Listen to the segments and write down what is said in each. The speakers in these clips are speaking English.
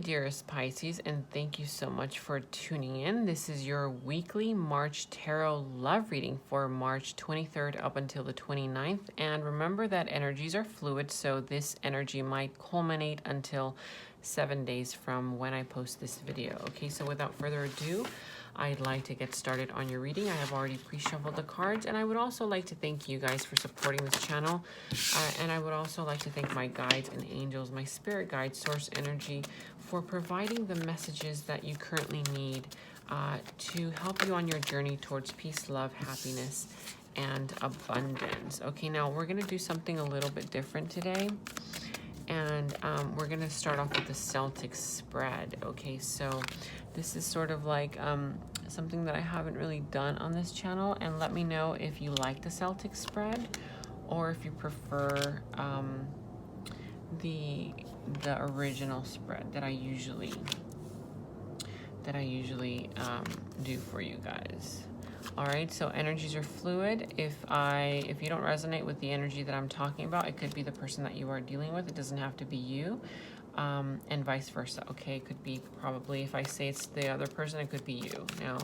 dearest Pisces, and thank you so much for tuning in. This is your weekly March Tarot love reading for March 23rd up until the 29th. And remember that energies are fluid, so this energy might culminate until 7 days from when I post this video. Okay, so without further ado, I'd like to get started on your reading. I have already pre-shuffled the cards, and I would also like to thank you guys for supporting this channel. And I would also like to thank my guides and angels, my spirit guides, source energy, for providing the messages that you currently need to help you on your journey towards peace, love, happiness, and abundance. Okay, now we're going to do something a little bit different today. And we're going to start off with the Celtic spread. Okay, so this is sort of like something that I haven't really done on this channel. And let me know if you like the Celtic spread or if you prefer the original spread that I usually do for you guys. All right, so energies are fluid. If you don't resonate with the energy that I'm talking about, it could be the person that you are dealing with. It doesn't have to be you, and vice versa. Okay, it could be probably, if I say it's the other person, it could be you. Now,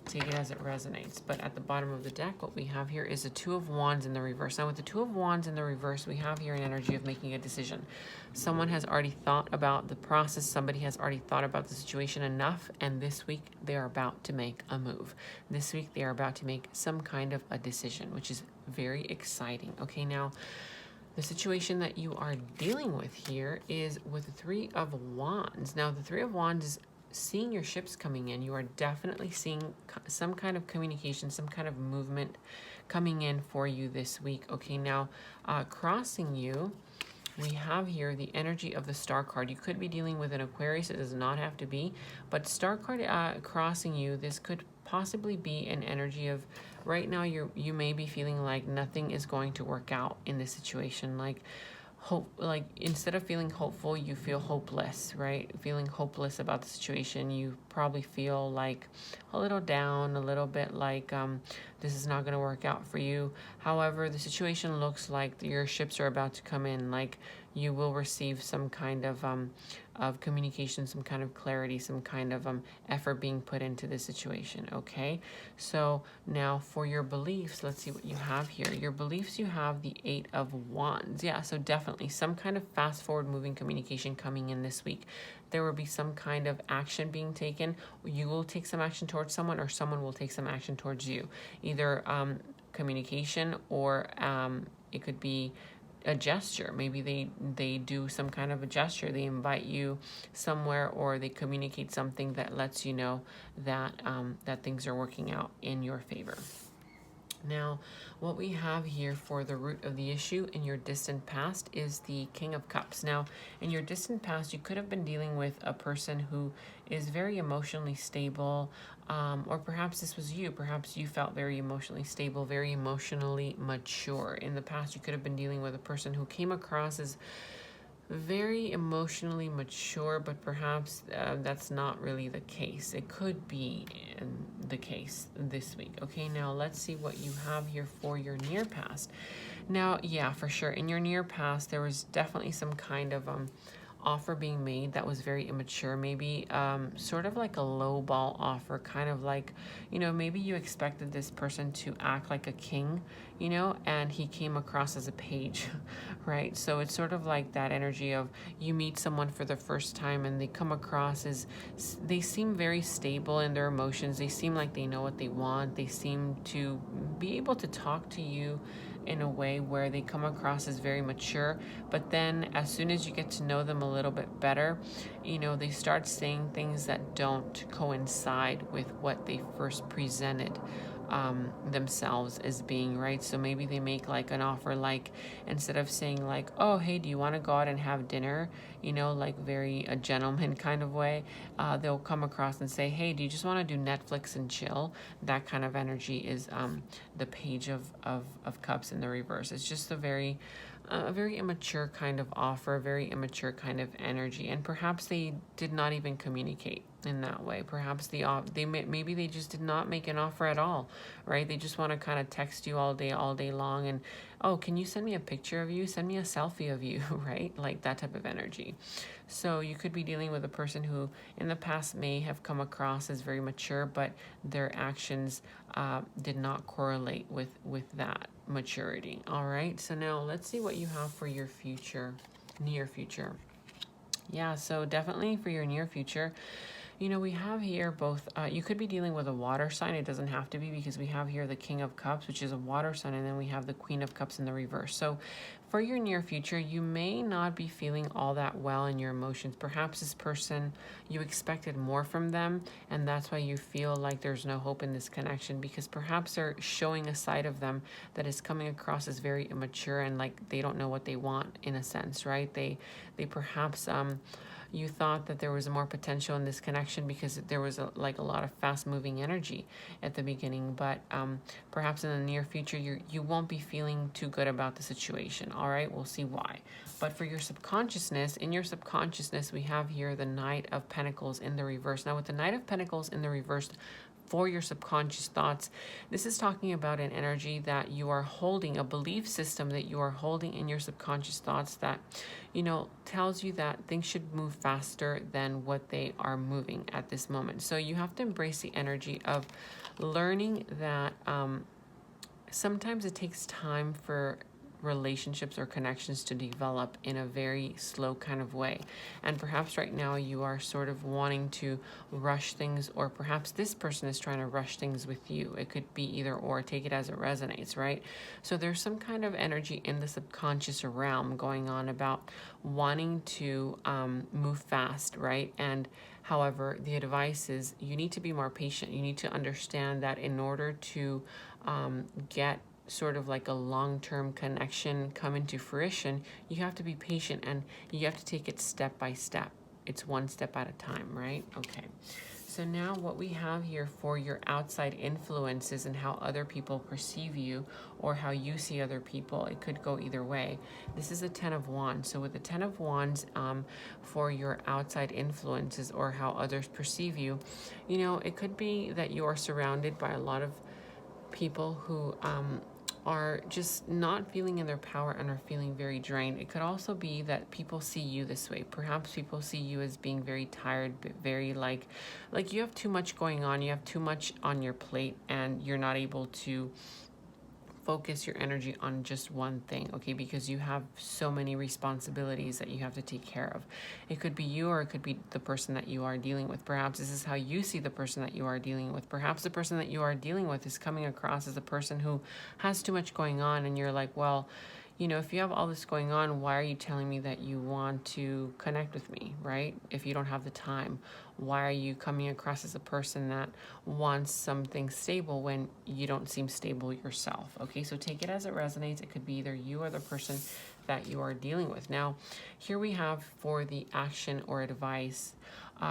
take it as it resonates. But at the bottom of the deck, what we have here is the Two of Wands in the reverse. Now, with the Two of Wands in the reverse, we have here an energy of making a decision. Someone has already thought about the process. Somebody has already thought about the situation enough, and this week they are about to make a move. This week they are about to make some kind of a decision, which is very exciting. Okay, now the situation that you are dealing with here is with the Three of Wands. Now, the Three of Wands is seeing your ships coming in. You are definitely seeing some kind of communication, some kind of movement coming in for you this week. Okay, now crossing you, we have here the energy of the Star card. You could be dealing with an Aquarius. It does not have to be, but Star card crossing you, this could possibly be an energy of right now you may be feeling like nothing is going to work out in this situation. Like hope, like instead of feeling hopeful, you feel hopeless, right? Feeling hopeless about the situation. You probably feel like a little down, a little bit like this is not going to work out for you. However, the situation looks like your ships are about to come in, like you will receive some kind of communication, some kind of clarity, some kind of effort being put into this situation. Okay, so now for your beliefs, let's see what you have here. Your beliefs, you have the Eight of Wands. Yeah, so definitely some kind of fast forward moving communication coming in this week. There will be some kind of action being taken. You will take some action towards someone, or someone will take some action towards you. Either communication, or it could be a gesture. Maybe they do some kind of a gesture. They invite you somewhere, or they communicate something that lets you know that that things are working out in your favor. Now, what we have here for the root of the issue in your distant past is the King of Cups. Now, in your distant past, you could have been dealing with a person who is very emotionally stable, or perhaps this was you. Perhaps you felt very emotionally stable, very emotionally mature. In the past, you could have been dealing with a person who came across as very emotionally mature, but perhaps that's not really the case. It could be the case this week. Okay, now let's see what you have here for your near past. Now, yeah, for sure, in your near past, there was definitely some kind of offer being made that was very immature, maybe sort of like a low ball offer, kind of like, you know, maybe you expected this person to act like a king, you know, and he came across as a page, right? So it's sort of like that energy of you meet someone for the first time and they come across as, they seem very stable in their emotions. They seem like they know what they want. They seem to be able to talk to you in a way where they come across as very mature, but then as soon as you get to know them a little bit better, you know, they start saying things that don't coincide with what they first presented themselves as being, right? So maybe they make like an offer, like instead of saying like, oh, hey, do you want to go out and have dinner, you know, like very a gentleman kind of way, they'll come across and say, hey, do you just want to do Netflix and chill? That kind of energy is the Page of Cups in the reverse. It's just a very immature kind of offer, very immature kind of energy, and perhaps they did not even communicate in that way. Perhaps maybe they just did not make an offer at all, right? They just want to kind of text you all day long, and oh, can you send me a picture of you? Send me a selfie of you, right? Like that type of energy. So you could be dealing with a person who in the past may have come across as very mature, but their actions did not correlate with that maturity. All right, so now let's see what you have for your future, near future. Yeah, so definitely for your near future, you know, we have here both, you could be dealing with a water sign. It doesn't have to be, because we have here the King of Cups, which is a water sign, and then we have the Queen of Cups in the reverse. So for your near future, you may not be feeling all that well in your emotions. Perhaps this person, you expected more from them, and that's why you feel like there's no hope in this connection, because perhaps they're showing a side of them that is coming across as very immature, and like they don't know what they want, in a sense, right? They perhaps you thought that there was more potential in this connection because there was a lot of fast moving energy at the beginning, but perhaps in the near future you won't be feeling too good about the situation. All right, we'll see why. But for your subconsciousness, in your subconsciousness, we have here the Knight of Pentacles in the reverse. Now with the Knight of Pentacles in the reverse, for your subconscious thoughts, this is talking about an energy that you are holding, a belief system that you are holding in your subconscious thoughts that, you know, tells you that things should move faster than what they are moving at this moment. So you have to embrace the energy of learning that sometimes it takes time for relationships or connections to develop in a very slow kind of way. And perhaps right now you are sort of wanting to rush things, or perhaps this person is trying to rush things with you. It could be either or, take it as it resonates, right? So there's some kind of energy in the subconscious realm going on about wanting to move fast, right? And however, the advice is you need to be more patient. You need to understand that in order to get sort of like a long-term connection come into fruition, you have to be patient, and you have to take it step by step. It's one step at a time, right? Okay. So now what we have here for your outside influences and how other people perceive you, or how you see other people, it could go either way. This is a 10 of Wands. So with the 10 of Wands, for your outside influences or how others perceive you, you know, it could be that you are surrounded by a lot of people who are just not feeling in their power and are feeling very drained. It could also be that people see you this way. Perhaps people see you as being very tired, but very like you have too much going on, you have too much on your plate, and you're not able to focus your energy on just one thing, okay? Because you have so many responsibilities that you have to take care of. It could be you, or it could be the person that you are dealing with. Perhaps this is how you see the person that you are dealing with. Perhaps the person that you are dealing with is coming across as a person who has too much going on, and you're like, well, you know, if you have all this going on, why are you telling me that you want to connect with me, right? If you don't have the time, why are you coming across as a person that wants something stable when you don't seem stable yourself? Okay, so take it as it resonates. It could be either you or the person that you are dealing with. Now, here we have for the action or advice,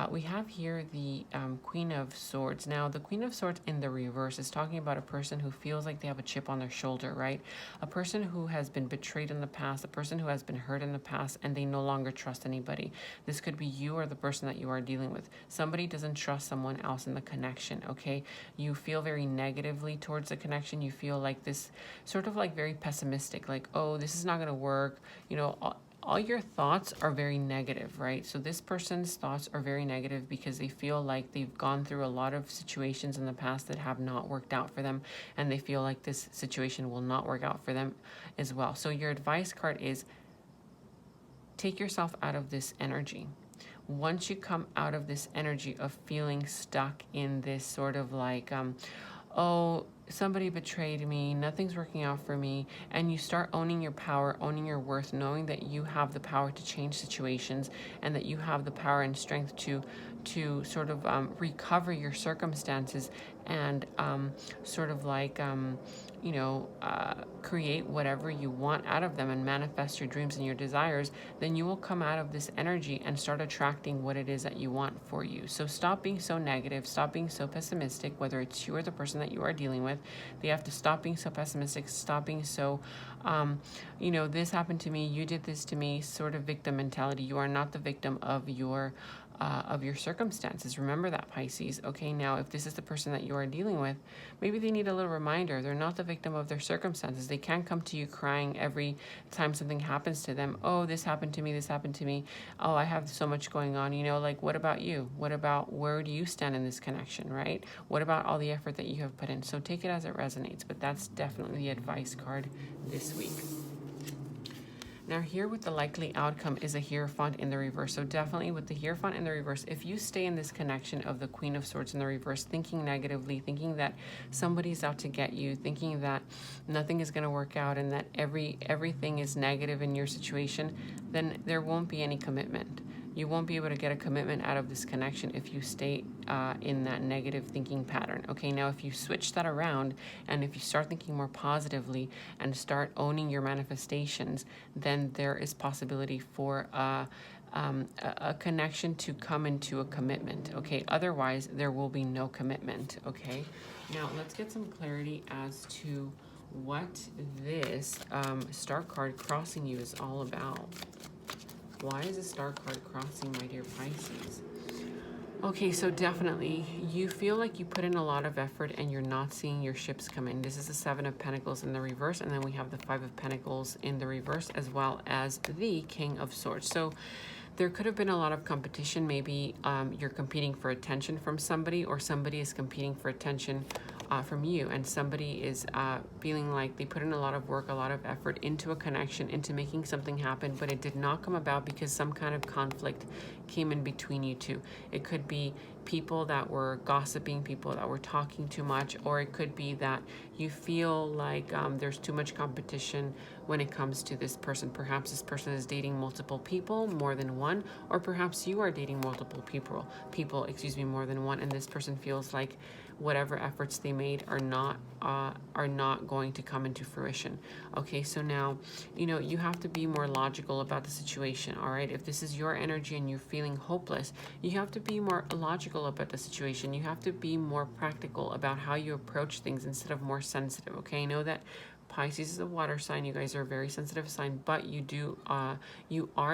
we have here the Queen of Swords. Now, the Queen of Swords in the reverse is talking about a person who feels like they have a chip on their shoulder, right? A person who has been betrayed in the past, a person who has been hurt in the past, and they no longer trust anybody. This could be you or the person that you are dealing with. Somebody doesn't trust someone else in the connection, okay? You feel very negatively towards the connection. You feel like this sort of like very pessimistic, like, oh, this is not going to work, you know. All your thoughts are very negative, right? So this person's thoughts are very negative because they feel like they've gone through a lot of situations in the past that have not worked out for them, and they feel like this situation will not work out for them as well. So your advice card is take yourself out of this energy. Once you come out of this energy of feeling stuck in this sort of like, oh, somebody betrayed me, nothing's working out for me, and you start owning your power, owning your worth, knowing that you have the power to change situations, and that you have the power and strength to sort of recover your circumstances, and sort of like you know, create whatever you want out of them and manifest your dreams and your desires, then you will come out of this energy and start attracting what it is that you want for you. So stop being so negative, stop being so pessimistic, whether it's you or the person that you are dealing with. They have to stop being so pessimistic, stop being so, you know, this happened to me, you did this to me, sort of victim mentality. You are not the victim of your of your circumstances. Remember that, Pisces. Okay, now if this is the person that you are dealing with, maybe they need a little reminder. They're not the victim of their circumstances. They can't come to you crying every time something happens to them. Oh, this happened to me, this happened to me. Oh, I have so much going on. You know, like, what about you? What about, where do you stand in this connection, right? What about all the effort that you have put in? So take it as it resonates, but that's definitely the advice card this week. Now here with the likely outcome is a Hierophant in the reverse. So definitely with the Hierophant in the reverse, if you stay in this connection of the Queen of Swords in the reverse, thinking negatively, thinking that somebody's out to get you, thinking that nothing is going to work out and that everything is negative in your situation, then there won't be any commitment. You won't be able to get a commitment out of this connection if you stay in that negative thinking pattern. Okay, now if you switch that around and if you start thinking more positively and start owning your manifestations, then there is possibility for a connection to come into a commitment. Okay, otherwise there will be no commitment. Okay, now let's get some clarity as to what this star card crossing you is all about. Why is a star card crossing, my dear Pisces? Okay, so definitely you feel like you put in a lot of effort and you're not seeing your ships come in. This is the Seven of Pentacles in the reverse, and then we have the Five of Pentacles in the reverse, as well as the King of Swords. So there could have been a lot of competition. Maybe you're competing for attention from somebody, or somebody is competing for attention from you, and somebody is feeling like they put in a lot of work, a lot of effort into a connection, into making something happen, but it did not come about because some kind of conflict came in between you two. It could be people that were gossiping, people that were talking too much, or it could be that you feel like there's too much competition when it comes to this person. Perhaps this person is dating multiple people, more than one, or perhaps you are dating multiple people, more than one, and this person feels like whatever efforts they made are not going to come into fruition. Okay, so now, you know, you have to be more logical about the situation, all right? If this is your energy and you're feeling hopeless, you have to be more logical about the situation. You have to be more practical about how you approach things instead of more sensitive, okay? I know that Pisces is a water sign. You guys are a very sensitive sign, but you are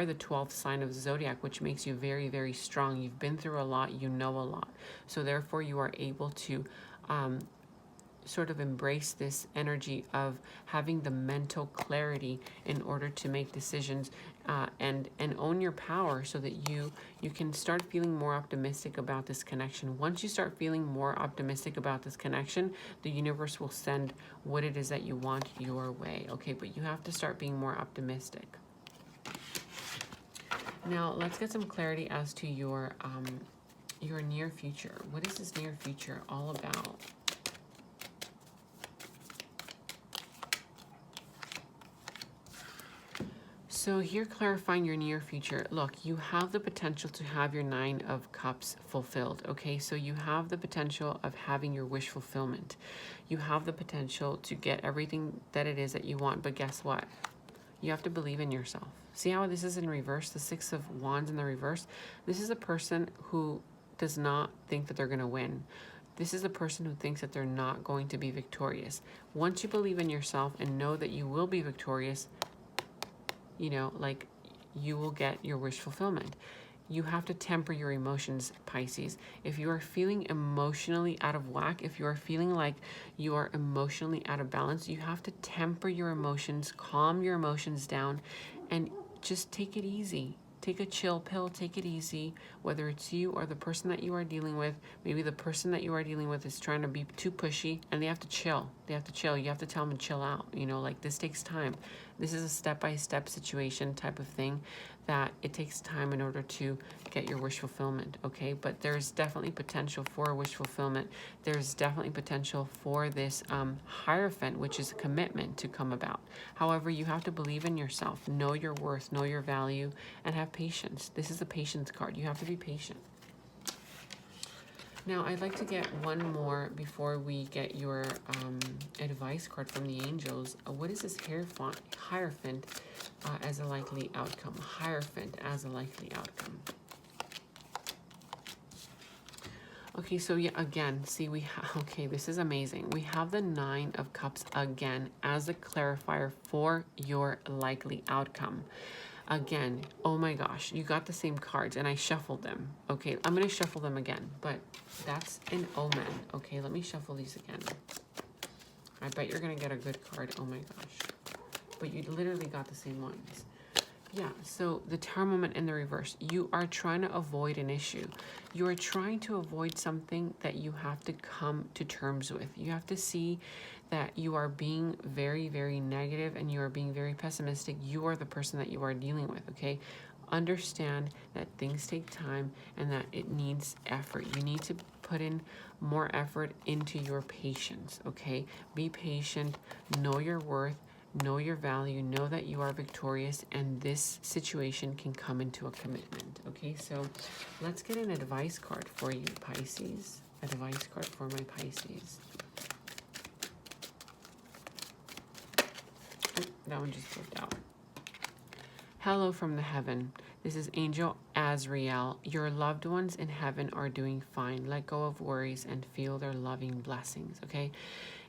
the 12th sign of the zodiac, which makes you very, very strong. You've been through a lot, you know a lot. So therefore you are able to sort of embrace this energy of having the mental clarity in order to make decisions and own your power, so that you can start feeling more optimistic about this connection. Once you start feeling more optimistic about this connection, the universe will send what it is that you want your way. Okay, but you have to start being more optimistic. Now let's get some clarity as to your near future. What is this near future all about? So here, clarifying your near future. Look, you have the potential to have your Nine of Cups fulfilled, okay? So you have the potential of having your wish fulfillment. You have the potential to get everything that it is that you want, but guess what? You have to believe in yourself. See how this is in reverse? The Six of Wands in the reverse? This is a person who does not think that they're going to win. This is a person who thinks that they're not going to be victorious. Once you believe in yourself and know that you will be victorious, you know, like, you will get your wish fulfillment. You have to temper your emotions, Pisces. If you are feeling emotionally out of whack, if you are feeling like you are emotionally out of balance, you have to temper your emotions, calm your emotions down, and just take it easy. Take a chill pill, take it easy, whether it's you or the person that you are dealing with. Maybe the person that you are dealing with is trying to be too pushy, and they have to chill. They have to chill. You have to tell them to chill out. You know, like, this takes time. This is a step-by-step situation type of thing that it takes time in order to get your wish fulfillment, okay? But there's definitely potential for a wish fulfillment. There's definitely potential for this Hierophant, which is a commitment, to come about. However, you have to believe in yourself, know your worth, know your value, and have patience. This is a patience card. You have to be patient. Now, I'd like to get one more before we get your advice card from the angels. What is this Hierophant as a likely outcome? Hierophant as a likely outcome. Okay, so yeah, again, see, we have, okay, this is amazing. We have the Nine of Cups again as a clarifier for your likely outcome. Again, oh my gosh, you got the same cards and I shuffled them. Okay, I'm going to shuffle them again, but that's an omen. Okay, let me shuffle these again. I bet you're going to get a good card. Oh my gosh. But you literally got the same ones. Yeah, so the Tower moment in the reverse. You are trying to avoid an issue. You are trying to avoid something that you have to come to terms with. You have to see that you are being very, very negative and you are being very pessimistic. You are the person that you are dealing with, okay? Understand that things take time and that it needs effort. You need to put in more effort into your patience, okay? Be patient, know your worth, know your value, know that you are victorious, and this situation can come into a commitment. Okay, so let's get an advice card for you, Pisces. Advice card for my Pisces. Oh, that one just flipped out. Hello from the heaven. This is Angel Azrael. Your loved ones in heaven are doing fine. Let go of worries and feel their loving blessings, okay?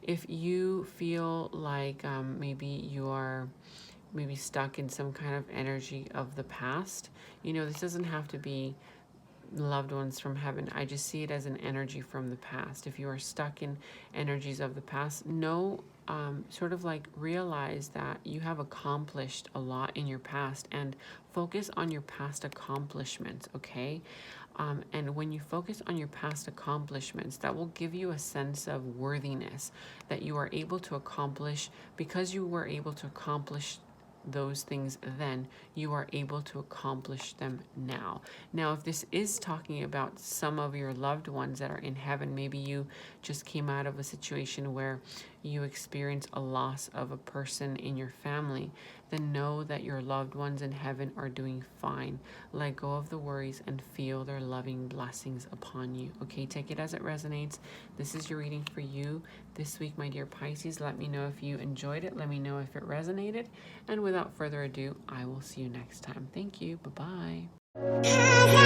If you feel like maybe you are stuck in some kind of energy of the past, you know, this doesn't have to be loved ones from heaven. I just see it as an energy from the past. If you are stuck in energies of the past, know, sort of like realize that you have accomplished a lot in your past and focus on your past accomplishments, okay? And when you focus on your past accomplishments, that will give you a sense of worthiness that you are able to accomplish. Because you were able to accomplish those things then, you are able to accomplish them now. Now, if this is talking about some of your loved ones that are in heaven, maybe you just came out of a situation where you experience a loss of a person in your family, then know that your loved ones in heaven are doing fine. Let go of the worries and feel their loving blessings upon you. Okay, take it as it resonates. This is your reading for you this week, my dear Pisces. Let me know if you enjoyed it. Let me know if it resonated. And without further ado, I will see you next time. Thank you. Bye-bye.